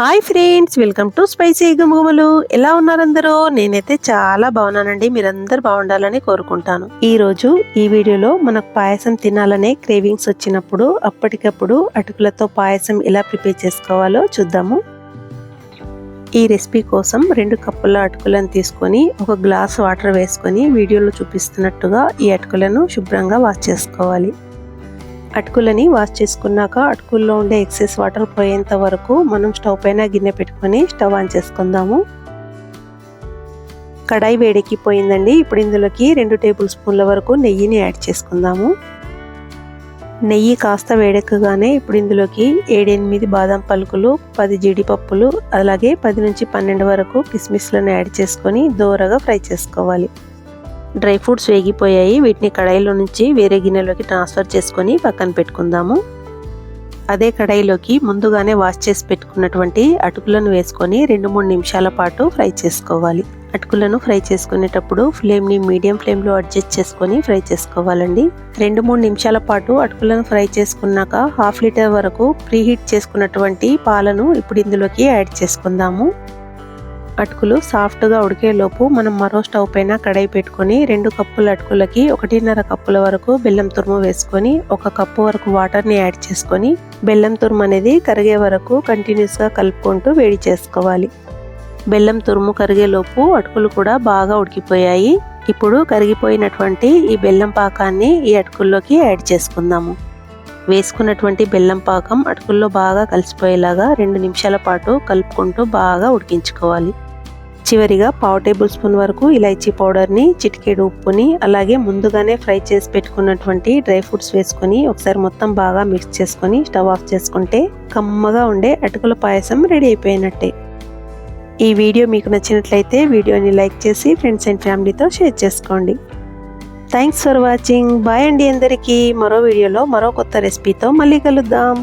Hi friends, welcome to spicy గుమగుమలు. ఎలా ఉన్నారు అందరూ? నేనైతే చాలా బాగున్నానండి. మీరందరూ బాగుండాలని కోరుకుంటాను. ఈ రోజు ఈ వీడియోలో మనకు పాయసం తినాలనే క్రేవింగ్స్ వచ్చినప్పుడు అప్పటికప్పుడు అటుకులతో పాయసం ఎలా ప్రిపేర్ చేసుకోవాలో చూద్దాము. ఈ రెసిపీ కోసం 2 కప్పుల అటుకులను తీసుకొని ఒక గ్లాస్ వాటర్ వేసుకొని వీడియోలో చూపిస్తున్నట్టుగా ఈ అటుకులను శుభ్రంగా వాష్ చేసుకోవాలి. అటుకులని వాష్ చేసుకున్నాక అటుకుల్లో ఉండే ఎక్సెస్ వాటర్ పోయేంత వరకు మనం స్టవ్ పైన గిన్నె పెట్టుకొని స్టవ్ ఆన్ చేసుకుందాము. కడాయి వేడెక్కిపోయిందండి. ఇప్పుడు ఇందులోకి 2 టేబుల్ స్పూన్ల వరకు నెయ్యిని యాడ్ చేసుకుందాము. నెయ్యి కాస్త వేడెక్కగానే ఇప్పుడు ఇందులోకి 7-8 బాదం పలుకులు, 10 జీడిపప్పులు, అలాగే 10 నుంచి 12 వరకు కిస్మిస్లను యాడ్ చేసుకొని దోరగా ఫ్రై చేసుకోవాలి. డ్రై ఫ్రూట్స్ వేగిపోయాయి. వీటిని కడాయిలో నుంచి వేరే గిన్నెలోకి ట్రాన్స్ఫర్ చేసుకొని పక్కన పెట్టుకుందాము. అదే కడాయిలోకి ముందుగానే వాష్ చేసి పెట్టుకున్నటువంటి అటుకులను వేసుకొని 2-3 నిమిషాల పాటు ఫ్రై చేసుకోవాలి. అటుకులను ఫ్రై చేసుకునేటప్పుడు ఫ్లేమ్ని మీడియం ఫ్లేమ్లో అడ్జస్ట్ చేసుకొని ఫ్రై చేసుకోవాలండి. 2-3 నిమిషాల పాటు అటుకులను ఫ్రై చేసుకున్నాక 1/2 లీటర్ వరకు ప్రీహీట్ చేసుకున్నటువంటి పాలను ఇప్పుడు ఇందులోకి యాడ్ చేసుకుందాము. అటుకులు సాఫ్ట్గా ఉడికేలోపు మనం మరో స్టవ్ పైన కడాయి పెట్టుకొని 2 కప్పుల అటుకులకి 1.5 కప్పుల వరకు బెల్లం తురుము వేసుకొని 1 కప్పు వరకు వాటర్ని యాడ్ చేసుకొని బెల్లం తురుము అనేది కరిగే వరకు కంటిన్యూస్గా కలుపుకుంటూ వేడి చేసుకోవాలి. బెల్లం తురుము కరిగేలోపు అటుకులు కూడా బాగా ఉడికిపోయాయి. ఇప్పుడు కరిగిపోయినటువంటి ఈ బెల్లం పాకాన్ని ఈ అటుకుల్లోకి యాడ్ చేసుకుందాము. వేసుకున్నటువంటి బెల్లం పాకం అటుకుల్లో బాగా కలిసిపోయేలాగా 2 నిమిషాల పాటు కలుపుకుంటూ బాగా ఉడికించుకోవాలి. చివరిగా 1/2 టేబుల్ స్పూన్ వరకు ఇలైచీ పౌడర్ని, చిటికెడు ఉప్పుని, అలాగే ముందుగానే ఫ్రై చేసి పెట్టుకున్నటువంటి డ్రై ఫ్రూట్స్ వేసుకొని ఒకసారి మొత్తం బాగా మిక్స్ చేసుకొని స్టవ్ ఆఫ్ చేసుకుంటే కమ్మగా ఉండే అటుకుల పాయసం రెడీ అయిపోయినట్టే. ఈ వీడియో మీకు నచ్చినట్లయితే వీడియోని లైక్ చేసి ఫ్రెండ్స్ అండ్ ఫ్యామిలీతో షేర్ చేసుకోండి. Thanks for watching. బాయ్ అండి అందరికీ. మరో వీడియోలో మరో కొత్త రెసిపీతో మళ్ళీ కలుద్దాం.